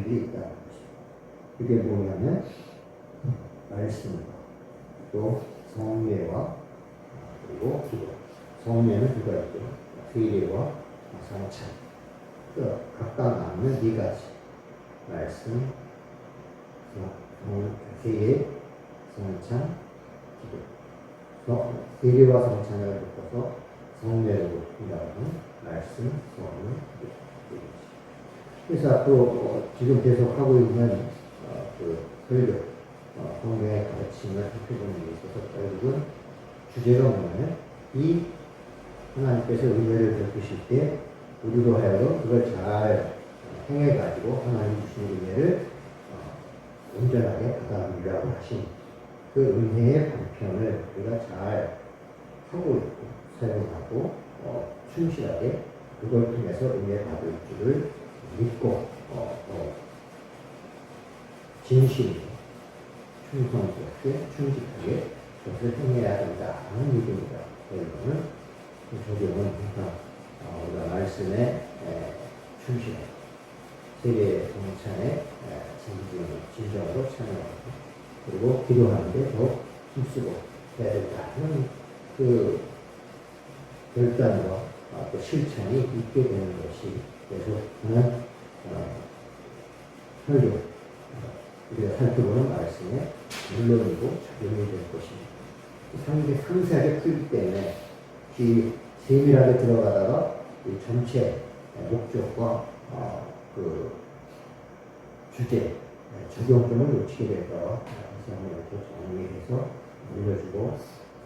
일이 있다는 것이죠. 그게 뭐냐면 말씀과 또 성례와 그리고 기도. 성례는 두 가지죠. 세례와 성찬. 각각 나누는 네 가지. 말씀, 세례, 성찬, 기도. 세례와 성찬을 묶어서 성례로 한다면 말씀, 성례, 기도. 그래서 앞으로 지금 계속 하고 있는 그 설교, 성경의 가르침을 살펴보는 데 있어서 결국은 주제가 뭐냐면 이 하나님께서 은혜를 베푸실 때 우리로 하여금 그걸 잘 행해가지고 하나님 주신 은혜를 온전하게 받아들이라고 하신 그 은혜의 방편을 우리가 잘 하고 있고 사용하고 충실하게 그걸 통해서 은혜 받을 줄을 믿고 진실히 충성스럽게 충직하게 그것을 행해야 된다는 얘기입니다. 결론은 조경은 우리가 말씀에 충실하게 세례 성찬에 진정으로 참여하고 그리고 기도하는데 더 힘쓰고 해야 된다는 그 결단과 또 실천이 있게 되는 것이 계속하는 설교 우리가 살펴보는 말씀에 물론이고 적용이 될 것입니다. 상당히 상세하게 풀기 때문에 세밀하게 들어가다가 이 전체 목적과 그 주제, 적용점을 놓치게 될까 그래서 이렇게 정리해서 올려주고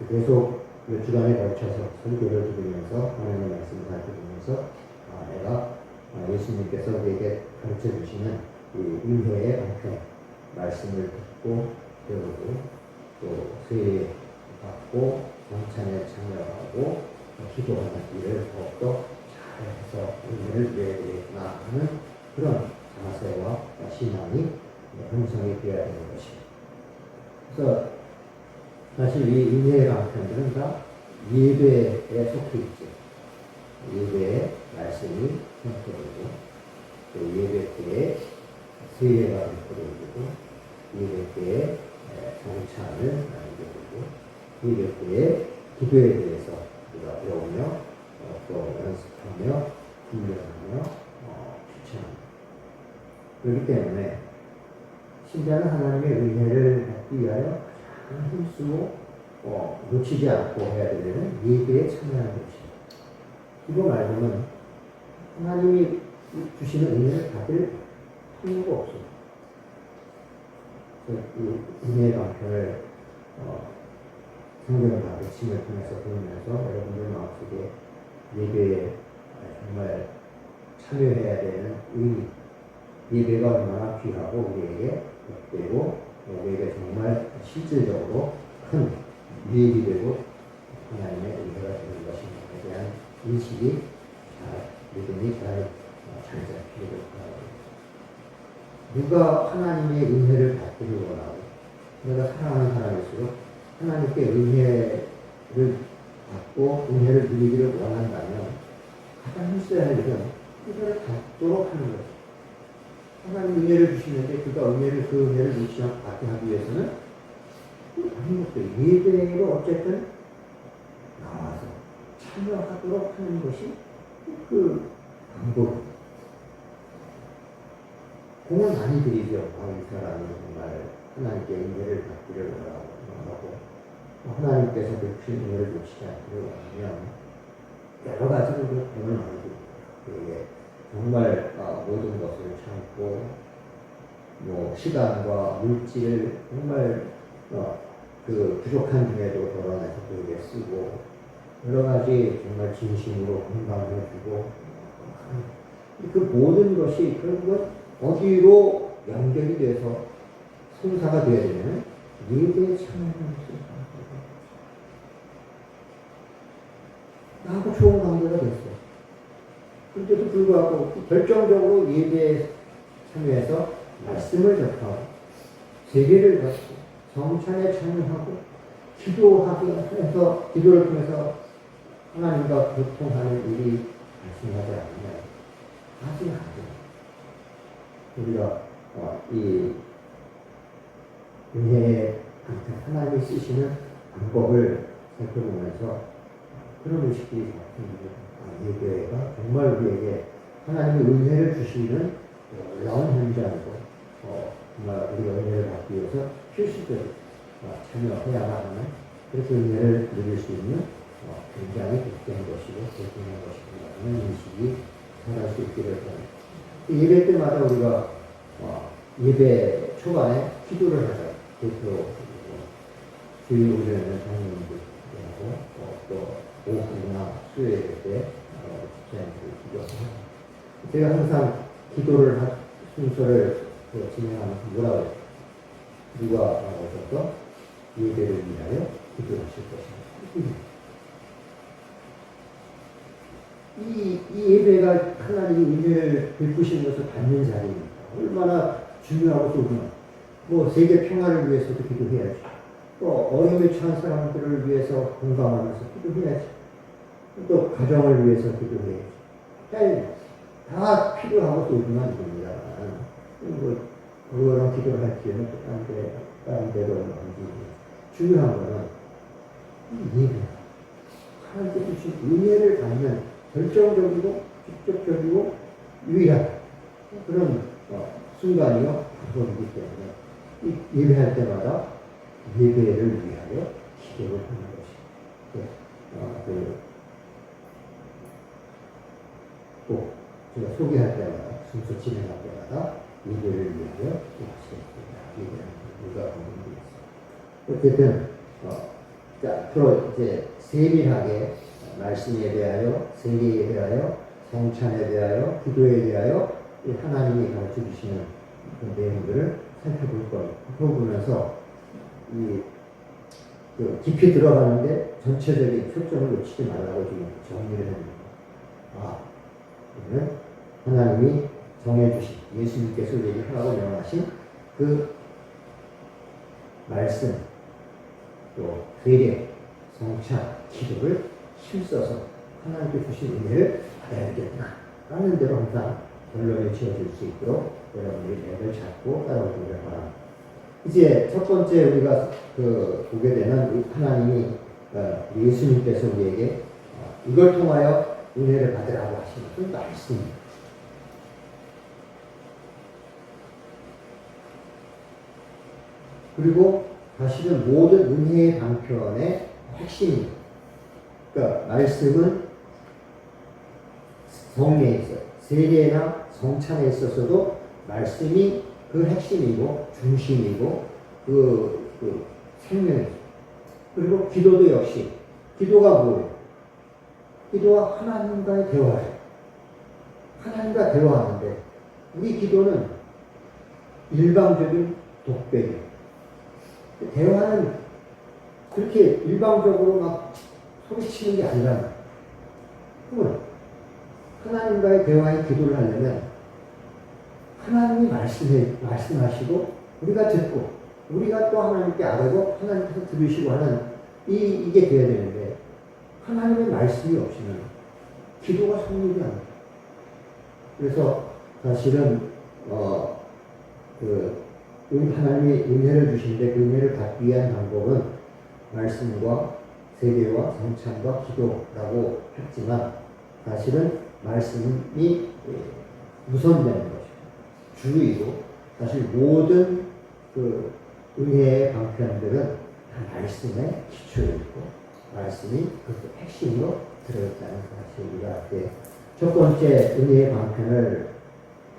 계속 몇 주간에 걸쳐서 설교를 들으면서 하나님의 말씀을 살펴보면서 내가 예수님께서 우리에게 가르쳐 주시는 이 은혜의 방편 말씀을 듣고 배우고 또 세례 받고 성찬에 참여하고 기도하는 일을 더욱더 잘해서 은혜를 누려야 되겠구나 하는 그런 자세와 신앙이 형성이 되어야 되는 것입니다. 그래서 사실 이 은혜의 방편들은 다 예배에 속해 있죠. 예배의 말씀이 선포되고 또 예배 때에 세례가 선포되고 예배 때에 성찬을 나누게 되고 예배 때에 기도에 대해서 우리가 배우며 또 연습하며 훈련하며 추천합니다. 그렇기 때문에 신자는 하나님의 은혜를 받기 위하여 가장 힘쓰고 놓치지 않고 해야 되는 예배에 참여하는 것입니다. 이거 말고는 하나님이 주시는 은혜를 받을 필요가 없습니다. 그 은혜의 방편을 성경 가르침을 통해서 보면서 여러분들 마음속에 예배에 정말 참여해야 되는 의미, 예배가 얼마나 귀하고 우리에게 복되고 우리에게 정말 실질적으로 큰 유익이 되고 하나님의 은혜가 되는 것인가에 대한 인식이 믿음이 잘 잡히도록 바랍니다. 누가 하나님의 은혜를 받기를 원하고 내가 사랑하는 사람일수록 하나님께 은혜를 받고 은혜를 누리기를 원한다면 가장 힘써야 할 일은 은혜를 받도록 하는 거죠. 하나님 은혜를 주시는데 그 은혜를 놓치지 않고 받게 하기 위해서는 아무것도 예배로 어쨌든 나와서 참여하도록 하는 것이 그 방법. 공을 많이 드리죠. 이 사람이 정말 하나님께 은혜를 받기를 원하고 하나님께서 베푸신 은혜를 놓치지 않기를 원하면 여러 가지로 공을 많이 드립니다. 정말 모든 것을 참고 시간과 물질 정말 그 부족한 중에도 덜어내서 그에게 쓰고 여러 가지 정말 진심으로 건강해주고 그 모든 것이 결국은 어디로 연결이 돼서 성사가 되어야 되면 예배에 참여하는 것이 나하고 좋은 관계가 됐어. 그런데도 불구하고 결정적으로 예배에 참여해서 말씀을 접하고 세례를 받고 성찬에 참여하고 기도하게 해서 기도를 통해서 하나님과 교통하는 일이 발생하지 않으면 아직 안 됩니다. 우리가 이 은혜의 하나님이 쓰시는 방법을 살펴보면서 그런 의식들이 생깁니다. 이 교회가 정말 우리에게 하나님의 은혜를 주시는 놀라운 현장이고 정말 우리가 은혜를 받기 위해서 필수적으로 참여해야만 하는 그렇게 은혜를 누릴 수 있는 굉장히 복된 것이고 대중한 것이라는 인식이 살아갈 수 있기를 바랍니다. 예배 때마다 우리가 예배 초반에 기도를 하자. 대표 주일 오전에는 장로님들하고 또 오후나 수요일 때 집사님들 기도하고 제가 항상 기도를 순서를 진행하면서 뭐라고 해요? 누가 오셔서 예배를 위하여 기도하실 것입니다. 이 예배가 하나님의 은혜를 베푸시는 것을 받는 자리입니다. 얼마나 중요하고 소중한 뭐 세계 평화를 위해서도 기도해야지. 또 어려움에 처한 사람들을 위해서 공감하면서 기도해야지. 또 가정을 위해서 기도해야지. 다 필요하고 소중한 일입니다. 뭐 그거랑 기도를 할 기회는 다른 데로 옮기고 중요한 거는 예배. 하나님께 주신 은혜를 받는 결정적이고 직접적이고 유일한 그런 순간이요 방법이기 때문에 이 예배할 때마다 예배를 위하여 기도를 하는 것입니다. 꼭 제가 소개할 때마다 순서 진행할 때마다 예배를 위하여 기도하시겠습니다. 예배를 누가 보는 게 있어요. 어쨌든 자, 앞으로 이제 세밀하게 말씀에 대하여, 세계에 대하여, 성찬에 대하여, 기도에 대하여 하나님이 가르쳐 주시는 그 내용들을 살펴볼 겁니다. 살펴보면서 깊이 들어가는데 전체적인 초점을 놓치지 말라고 지금 정리를 해줍니다. 그러면 하나님이 정해주신 예수님께서 우리에게 하라고 명하신 그 말씀, 또 세례, 성찬, 기도를 힘써서 하나님께 주신 은혜를 받아야 되겠구나 라는 대로 항상 결론을 지어줄 수 있도록 여러분들이 맥을 잡고 따라오기를 바랍니다. 이제 첫 번째 우리가 보게 되는 하나님이 예수님께서 우리에게 이걸 통하여 은혜를 받으라고 하시는 그 말씀입니다. 그리고 사실은 모든 은혜의 방편의 핵심입니다. 그러니까 말씀은 성례에 있어요. 세례나 성찬에 있어서도 말씀이 그 핵심이고 중심이고 그 생명이죠. 그리고 기도도 역시 기도가 뭐예요? 기도와 하나님과의 대화예요. 하나님과 대화하는데 우리 기도는 일방적인 독백이에요. 대화는 그렇게 일방적으로 막 소리치는 게 아니라 하나님과의 대화에 기도를 하려면 하나님이 말씀하시고 우리가 듣고 우리가 또 하나님께 아뢰고 하나님께서 들으시고 하는 이게 돼야 되는데 하나님의 말씀이 없이는 기도가 성립이 안 돼요. 그래서 사실은 하나님이 은혜를 주시는데 그 은혜를 받기 위한 방법은 말씀과 세례와 성찬과 기도라고 했지만 사실은 말씀이 우선되는 것이죠. 주이고 사실 모든 그 은혜의 방편들은 다 말씀에 기초에 있고 말씀이 그 핵심으로 들어있다는 사실 우리가 첫 번째 은혜의 방편을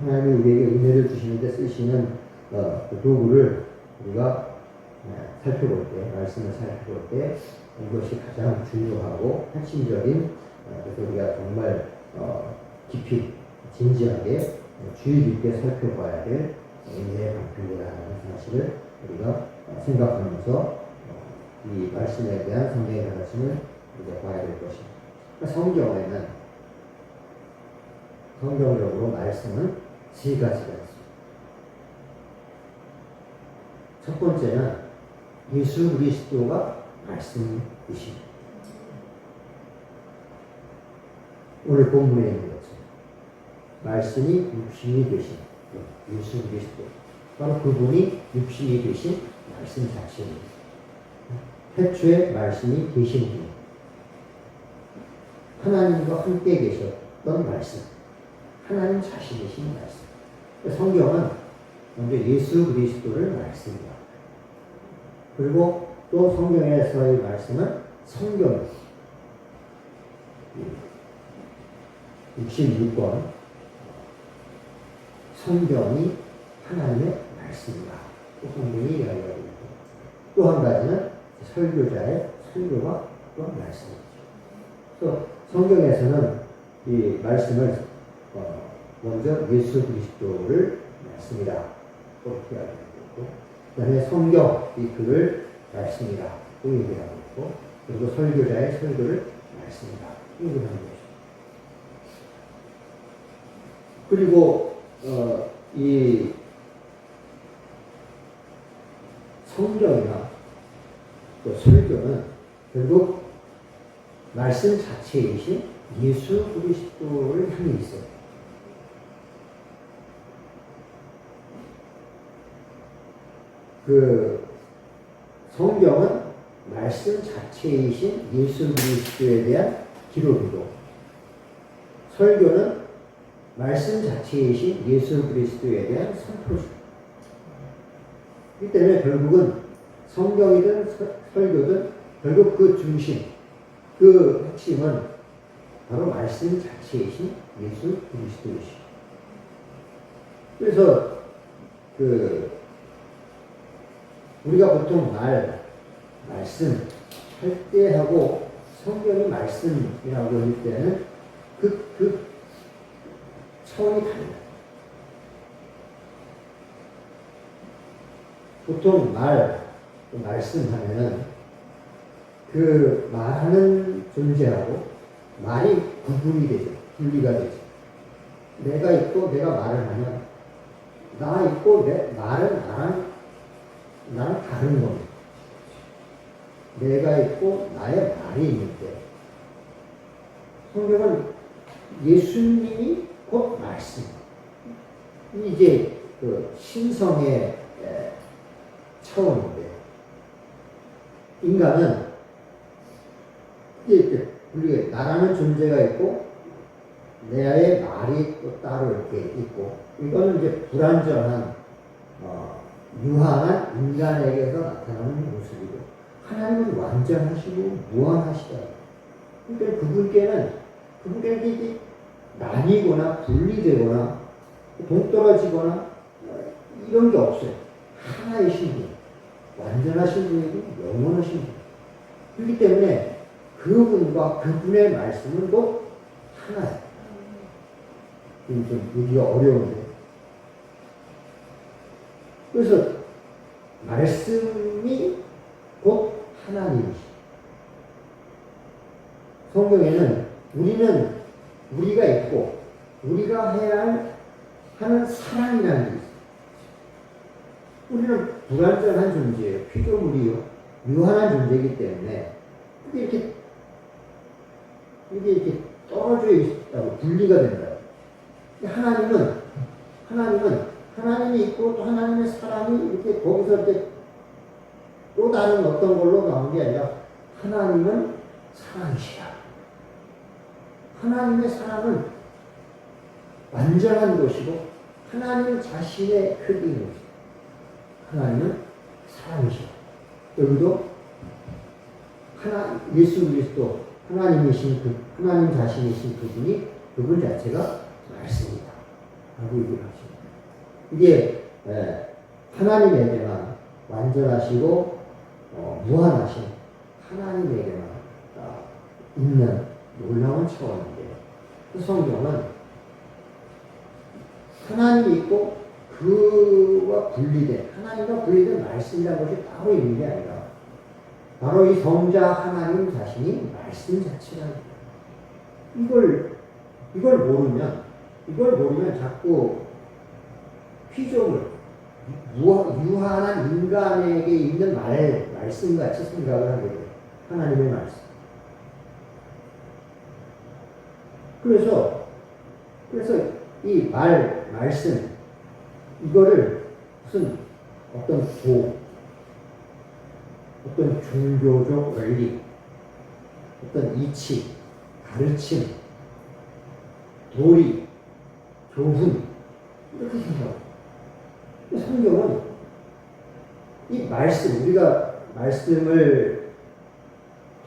하나님이 우리에게 은혜를 주시는데 쓰시는 그 도구를 우리가 살펴볼 때, 말씀을 살펴볼 때 이것이 가장 중요하고 핵심적인 그래서 우리가 정말 깊이 진지하게 주의 깊게 살펴봐야 될 은혜의 방편이라는 사실을 우리가 생각하면서 이 말씀에 대한 성경의 가르침을 우리가 봐야 될 것입니다. 그러니까 성경적으로 말씀은 세 가지가 있습니다. 첫 번째는 예수 그리스도가 말씀이십니다. 오늘 본문에 있는 것처럼 말씀이 육신이 되신 예수 그리스도. 바로 그분이 육신이 되신 말씀 자체입니다. 태초에 말씀이 계신 분. 하나님과 함께 계셨던 말씀. 하나님 자신이신 말씀. 성경은 먼저 예수 그리스도를 말씀이다. 그리고 또 성경에서의 말씀은 성경 66권 성경이 하나님의 말씀이다. 또 성경이 이야기하고 있고 또 한 가지는 설교자의 설교가 또 말씀이죠. 그래서 성경에서는 이 말씀을 먼저 예수 그리스도를 말씀이다. 또 이야기하고 있고 그 다음에 성경 이 글을 말씀이다. 또 얘기하고 있고 그리고 설교자의 설교를 말씀이다. 얘기하는 것이죠. 그리고 이 성경이나 또 설교는 결국 말씀 자체이신 예수 그리스도를 향해 있어요. 그 성경은 말씀 자체이신 예수 그리스도에 대한 기록이고 설교는 말씀 자체이신 예수 그리스도에 대한 선포죠. 이 때문에 결국은 성경이든 설교든 결국 그 중심, 그 핵심은 바로 말씀 자체이신 예수 그리스도이시죠. 그래서 우리가 보통 말씀 할 때 하고 성경이 말씀이라고 할 때는 그 차원이 달라요. 보통 말씀하면은 그 말하는 존재하고 말이 구분이 되죠. 분리가 되죠. 내가 있고 내가 말을 하면 나 있고 내 말은 나랑 다른 겁니다. 내가 있고 나의 말이 있는데 성경은 예수님이 곧 말씀. 이게 그 신성의 차원인데 인간은 우리가 나라는 존재가 있고 내의 말이 또 따로 이렇게 있고 이거는 이제 불완전한 유한한 인간에게서 나타나는 모습이고 하나님은 완전하시고 무한하시다. 그러니까 그분께는 이게 나뉘거나 분리되거나 동떨어지거나 이런 게 없어요. 하나이신 분, 완전하신 분이고 영원하신 분. 그렇기 때문에 그분과 그분의 말씀은 또 하나예요. 좀 보기가 어려운데. 그래서 말씀이 곧 하나님이시죠. 성경에는 우리가 있고 우리가 해야 하는 사랑이라는 게 있어요. 우리는 불완전한 존재예요. 피조물이요. 유한한 존재이기 때문에 이게 이렇게 떨어져 있다고 분리가 된다. 하나님이 있고 또 하나님의 사랑이 이렇게 거기서 이렇게 또 다른 어떤 걸로 나온 게 아니라 하나님은 사랑이시다. 하나님의 사랑은 완전한 것이고 하나님 자신의 크기인 것이다. 하나님은 사랑이시다. 여기도 예수 그리스도 하나님 자신이신 그분이 그분 자체가 말씀이다. 라고 얘기를 하십니다. 이게 하나님에게만 완전하시고 무한하신 하나님에게만 있는 놀라운 차원인데 그 성경은 하나님이 있고 하나님과 분리된 말씀이라는 것이 따로 있는 게 아니라 바로 이 성자 하나님 자신이 말씀 자체라는 거예요. 이걸 모르면 자꾸 피조물, 유한한 인간에게 있는 말씀같이 생각을 하게 돼요. 하나님의 말씀. 그래서 이 말씀, 이거를 무슨 어떤 어떤 종교적 원리, 어떤 이치, 가르침, 도리, 교훈 이렇게 생각합니다. 성경은 이 말씀, 우리가 말씀을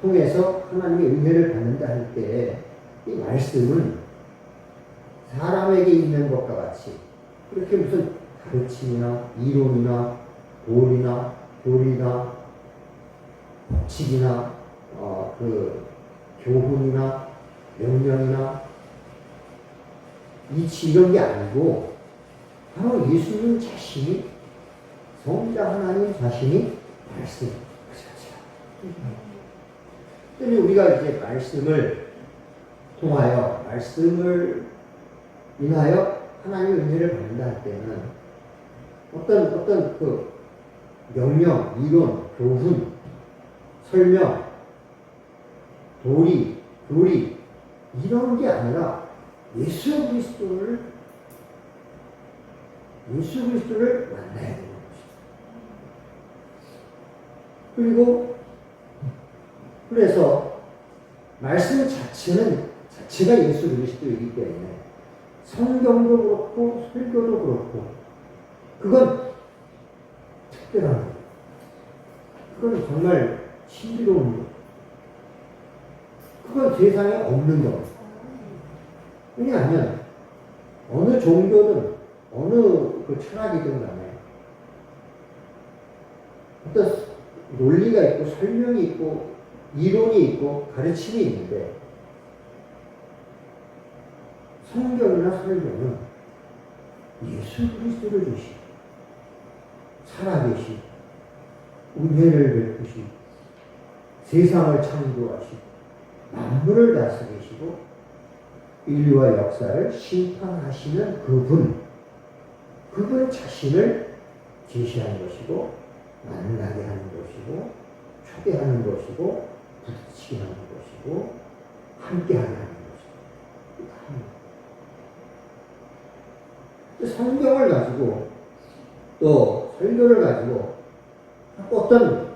통해서 하나님의 은혜를 받는다 할 때 이 말씀은 사람에게 있는 것과 같이 그렇게 무슨 가르침이나 이론이나 도리나 교리나 법칙이나 그 교훈이나 명령이나 이치 이런 게 아니고 바로 예수님 자신이 성자 하나님 자신이 말씀 그 자체야. 때문에 우리가 이제 말씀을 통하여 말씀을 인하여 하나님의 은혜를 받는다 할 때는 어떤 그 명령, 이론, 교훈, 설명, 도리 이런 게 아니라 예수 그리스도를 만나야 되는 것이죠. 그리고 그래서 말씀 자체가 예수 그리스도이기 때문에 성경도 그렇고 설교도 그렇고 그건 특별한 거예요. 그건 정말 신비로운 거. 그건 세상에 없는 겁니다. 왜냐하면 어느 종교든 어느 그 철학이든 간에 어떤 논리가 있고 설명이 있고 이론이 있고 가르침이 있는데 성경이나 설교는 예수 그리스도를 주시 살아계시 은혜를 베푸시 세상을 창조하시 만물을 다스리시고 인류와 역사를 심판하시는 그분 자신을 제시하는 것이고 만나게 하는 것이고 초대하는 것이고 부딪히게 하는 것이고 함께하게 하는 것이고 성경을 가지고 또 설교를 가지고 어떤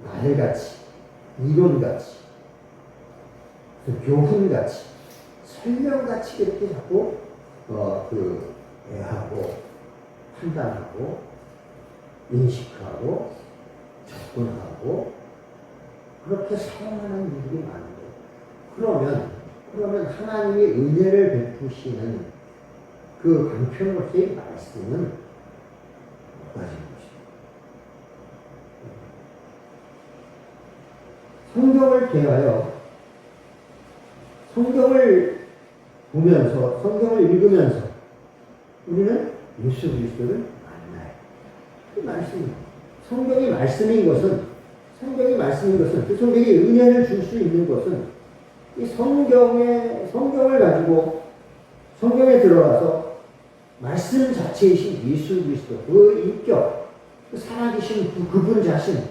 말같이 이론같이 교훈같이 설명같이 이렇게 자꾸 대하고 판단하고 인식하고 접근하고 그렇게 사용하는 일들이 많은데 그러면 하나님의 은혜를 베푸시는 그 방편으로서의 말씀은 뭐가진 것이죠? 성경을 대하여 성경을 보면서 성경을 읽으면서 우리는 예수 그리스도를 만나요. 그 말씀입니다. 성경이 말씀인 것은 그 성경이 은혜를 줄 수 있는 것은 이 성경을 가지고 성경에 들어가서 말씀 자체이신 예수 그리스도 그 인격, 그 살아계신 그분 자신,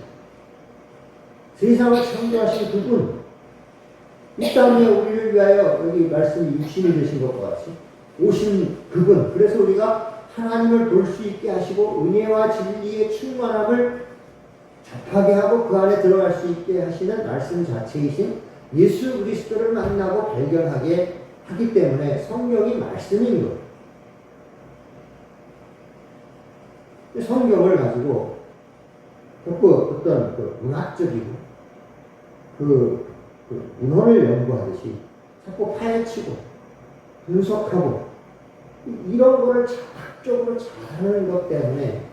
세상을 창조하신 그분, 이 땅에 우리를 위하여 여기 말씀이 육신이 되신 것과 같이 오신 그분, 그래서 우리가 하나님을 볼 수 있게 하시고 은혜와 진리의 충만함을 접하게 하고 그 안에 들어갈 수 있게 하시는 말씀 자체이신 예수 그리스도를 만나고 발견하게 하기 때문에 성경이 말씀인 거예요. 성경을 가지고 자꾸 어떤 그 문학적이고 그 문헌을 연구하듯이 자꾸 파헤치고 분석하고 이런 거를 자학적으로 잘하는 것 때문에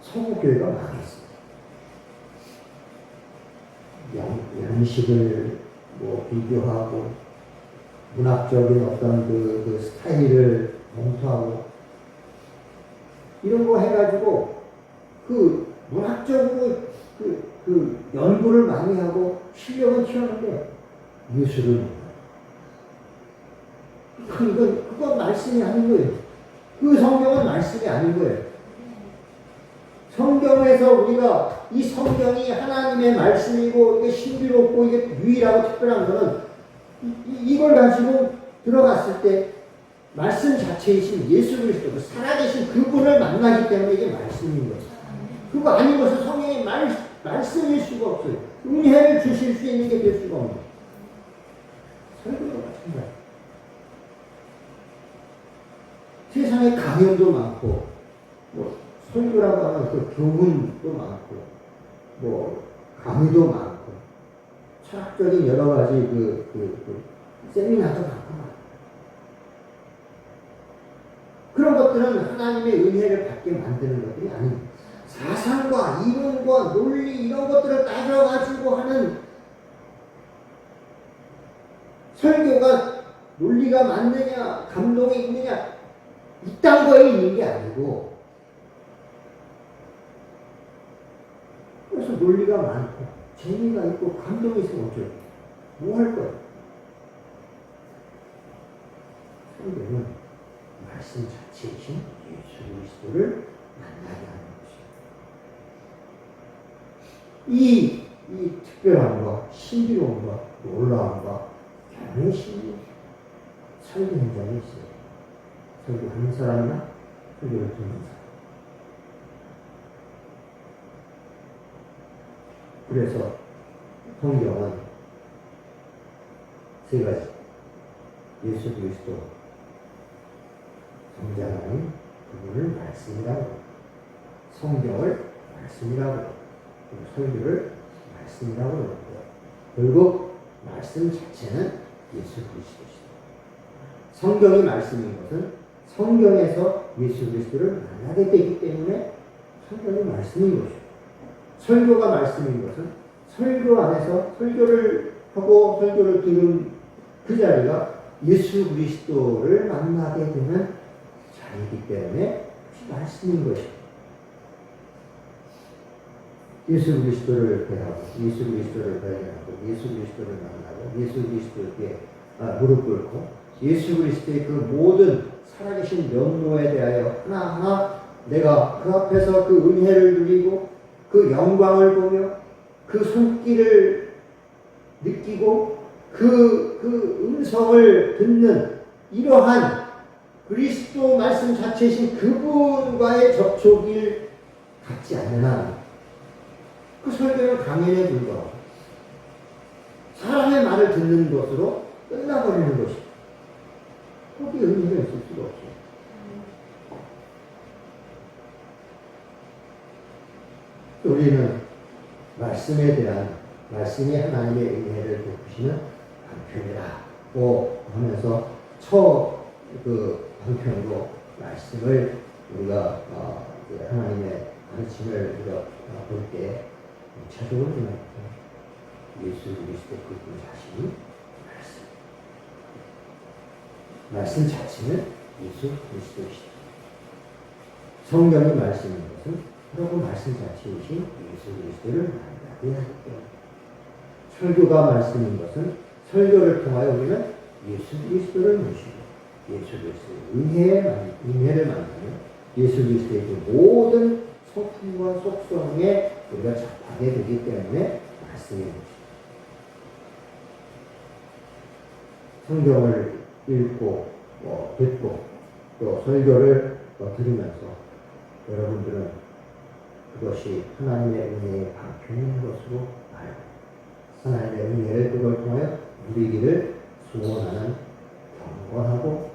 서구교회가 망했어요. 양식을 비교하고 문학적인 어떤 그 스타일을 검토하고 이런 거 해가지고 그 문학적으로 그 연구를 많이 하고 실력은 키우는데 예수를 몰라요. 그건 말씀이 아닌 거예요. 그 성경은 말씀이 아닌 거예요. 성경에서 우리가 이 성경이 하나님의 말씀이고 이게 신비롭고 이게 유일하고 특별한 거는 이걸 가지고 들어갔을 때 말씀 자체이신 예수 그리스도, 살아계신 그분을 만나기 때문에 이게 말씀인 거죠. 그거 아닌 것은 성령의 말씀일 수가 없어요. 은혜를 주실 수 있는 게 될 수가 없는 거예요. 설교도 마찬가지. 세상에 강연도 많고, 뭐, 설교라고 하면 그 교훈도 많고, 뭐, 강의도 많고, 철학적인 여러 가지 세미나도 많고, 그런 것들은 하나님의 은혜를 받게 만드는 것들이 아닙니다. 사상과 이론과 논리 이런 것들을 따져가지고 하는 설교가 논리가 맞느냐 감동이 있느냐 이딴 거에 있는 게 아니고, 그래서 논리가 많고 재미가 있고 감동이 있으면 어쩌고 뭐 할 거예요? 설교는 말씀 자체이신 예수 그리스도를 만나게 하는 것입니다. 이 특별함과 신비로움과 놀라움과 경외심이 설교 현장에 있어요. 설교하는 사람이나 설교를 듣는 사람. 그래서 성경은 세 가지. 예수 그리스도 성장하는 그분을 말씀이라고, 성경을 말씀이라고, 설교를 말씀이라고 그러고요. 결국 말씀 자체는 예수 그리스도시다. 성경이 말씀인 것은 성경에서 예수 그리스도를 만나게 되기 때문에 성경이 말씀인 것이고, 설교가 말씀인 것은 설교 안에서 설교를 하고 설교를 들은 그 자리가 예수 그리스도를 만나게 되는 자리이기 때문에 말씀인 것입니다. 예수 그리스도를 대하고, 예수 그리스도를 발견하고, 예수 그리스도를 만나고, 예수 그리스도에게 무릎 꿇고, 예수 그리스도의 그 모든 살아계신 면모에 대하여 하나하나 내가 그 앞에서 그 은혜를 누리고, 그 영광을 보며, 그 손길을 느끼고, 그 음성을 듣는 이러한 그리스도 말씀 자체이신 그분과의 접촉을 갖지 않는 한, 그 설교는 강연에 불과하고 사람의 말을 듣는 것으로 끝나버리는 것입니다. 거기에 의미가 있을 수가 없어요. 우리는 말씀에 대한, 말씀이 하나님의 은혜를 베푸시는 방편이라고 하면서 방편으로 말씀을 우리가 하나님의 가르침을 우리가 볼 때 차적으로 생각합니다. 예수 그리스도 그분 자신이 말씀 자체는 예수 그리스도이시다. 성경이 말씀인 것은 그러고 말씀 자체이신 예수 그리스도를 만나게 하기 때문에, 설교가 말씀인 것은 설교를 통하여 우리는 예수 그리스도를 모시고 예수 그리스도의 은혜를 만나며 예수 그리스도의 그 모든 성품과 속성에 우리가 접하게 되기 때문에 말씀인 것입니다. 성경을 읽고 듣고 또 설교를 들으면서 여러분들은 그것이 하나님의 은혜의 방편인 것으로 알고 하나님의 은혜를 그걸 통하여 누리기를 소원하는 경건하고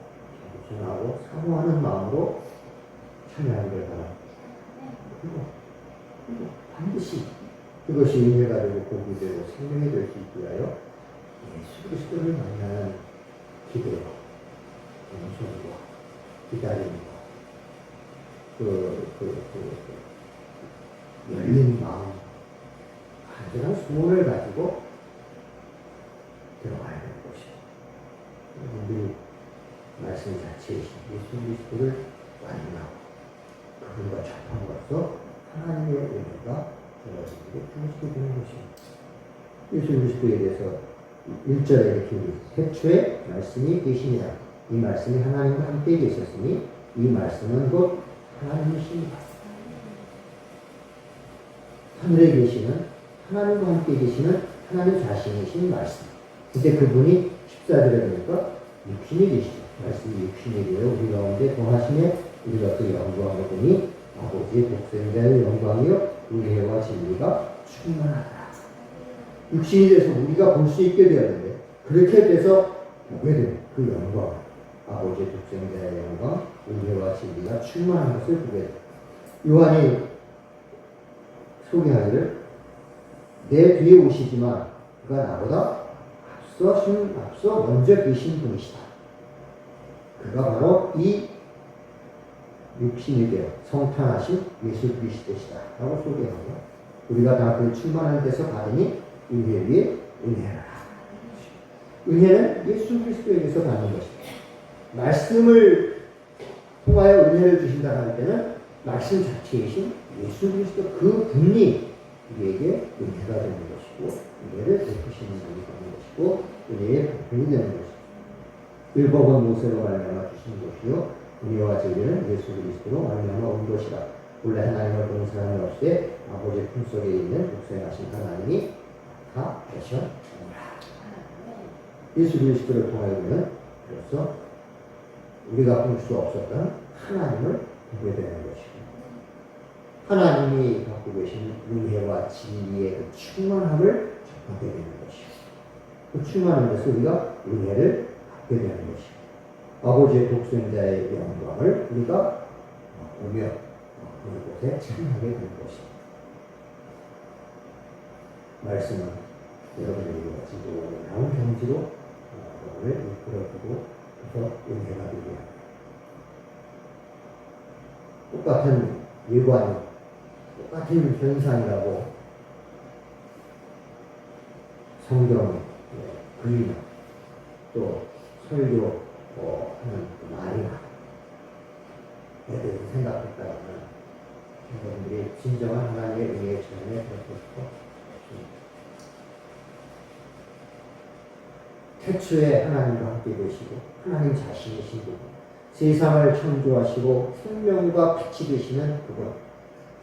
겸손하고 사모하는 마음으로 참여하기를 바랍니다. 그리고 반드시 그것이 은혜가 되고 복이 되고 생명이 될 수 있게 하여 예수 그리스도를 만나는 기도와 겸손과 기다림과 열린 마음, 간절한 소원을 가지고 들어가야 되는 것입니다. 우리 말씀 자체이신 예수 그리스도를 만나고 그분과 접함으로써 하나님의 은혜가 주어지게 되는 것입니다. 예수 그리스도에 대해서 1절에 이렇게 태초에 말씀이 계시니라. 이 말씀이 하나님과 함께 계셨으니 이 말씀은 곧 하나님이십니다. 하늘에 계시는 하나님과 함께 계시는 하나님 자신이신 말씀. 근데 그분이 14절에 보니까 육신이 계시죠. 말씀이 육신이 되어 우리 가운데 거하시며 우리가 그 영광을 보니 아버지의 독생자의 영광이요 의회와 진리가 충만하다. 육신이 돼서 우리가 볼 수 있게 되었는데 그렇게 돼서 보게 되는 그 영광, 아버지의 독생자의 영광, 의회와 진리가 충만한 것을 보게 됩니다. 요한이 소개하기를 내 뒤에 오시지만 그가 나보다 앞서 먼저 계신 분이시다. 그가 바로 이 육신이 되어 성탄하신 예수 그리스도시다 라고 소개하고 우리가 다 그 충만한 데서 받으니 은혜 위에 은혜라. 은혜는 예수 그리스도에게서 받는 것입니다. 말씀을 통하여 은혜를 주신다 할 때는 말씀 자체이신 예수 그리스도 그 분이 우리에게 은혜가 되는 것이고 은혜를 베푸시는 분이 되는 것이고 은혜의 보편이 되는 것입니다. 율법은 모세로 말미암아 주신 것이요 은혜와 진리는 예수 그리스도로 말미암아 온 것이라. 원래 하나님을 본 사람이 없으되 아버지 품속에 있는 독생하신 하나님이 다 계셨노라. 예수 그리스도를 통하여 우리는 그래서 우리가 볼 수 없었던 하나님을 보게 되는 것이고 하나님이 갖고 계신 은혜와 진리의 그 충만함을 접하게 되는 것이고 그 충만한 데서 우리가 은혜를 받게 되는 것이고 아버지의 독생자의 영광을 우리가 보며 그곳에 참여하게 되는 것입니다. 말씀은 여러분에게 같이 놀라운 경지로 여러분을 이끌어주고 그래서 은혜가 되게 합니다. 똑같은 일관이 똑같은 현상이라고 성경 글이나 또 설교 하는 말이나 애들이 생각했다면 여러분들이 진정한 하나님의 은혜의 체험에 들어서 태초에 하나님과 함께 계시고 하나님 자신이신 분, 세상을 창조하시고 생명과 빛이 되시는 그분,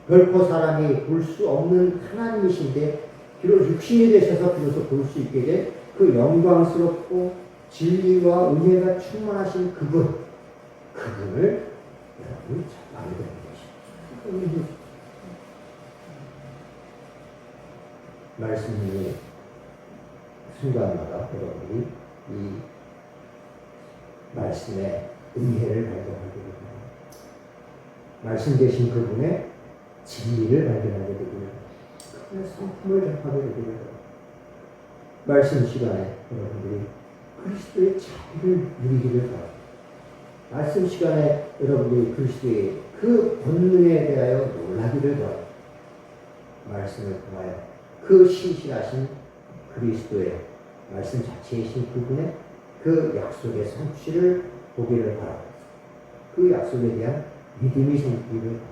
결코 사람이 볼 수 없는 하나님이신데 비록 육신이 되셔서 비로소 볼 수 있게 된 그 영광스럽고 진리와 은혜가 충만하신 그분을 여러분이 접하게 되는 것입니다. 말씀이 순간마다 여러분이 이 말씀의 은혜를 발견하게 됩니다. 말씀 되신 그분의 진리를 발견하게 됩니다. 그분의 성품을 접하게 됩니다. 말씀 시간에 여러분들이 그리스도의 자비를 누리기를 바랍니다. 말씀 시간에 여러분들이 그리스도의 그 권능에 대하여 놀라기를 바랍니다. 말씀을 통하여 그 신실하신 그리스도의 말씀 자체이신 그분의 그 약속의 성취를 보기를 바랍니다. 그 약속에 대한 믿음이 생기기를 바랍니다.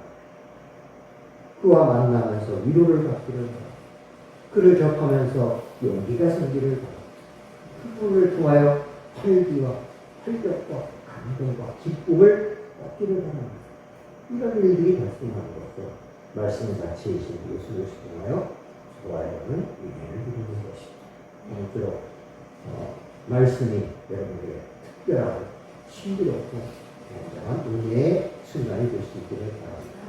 그와 만나면서 위로를 받기를 바랍니다. 그를 접하면서 용기가 생기를 바랍니다. 그분을 통하여 활기와 활력과 감동과 기쁨을 얻기를 바랍니다. 이런 일들이 발생함으로써 말씀 자체이신 예수를 통하여 저와 여러분은 은혜를 누리는 것입니다. 아무쪼록 말씀이 여러분에게 특별하고 신비롭고 굉장한 은혜의 순간이 될 수 있기를 바랍니다.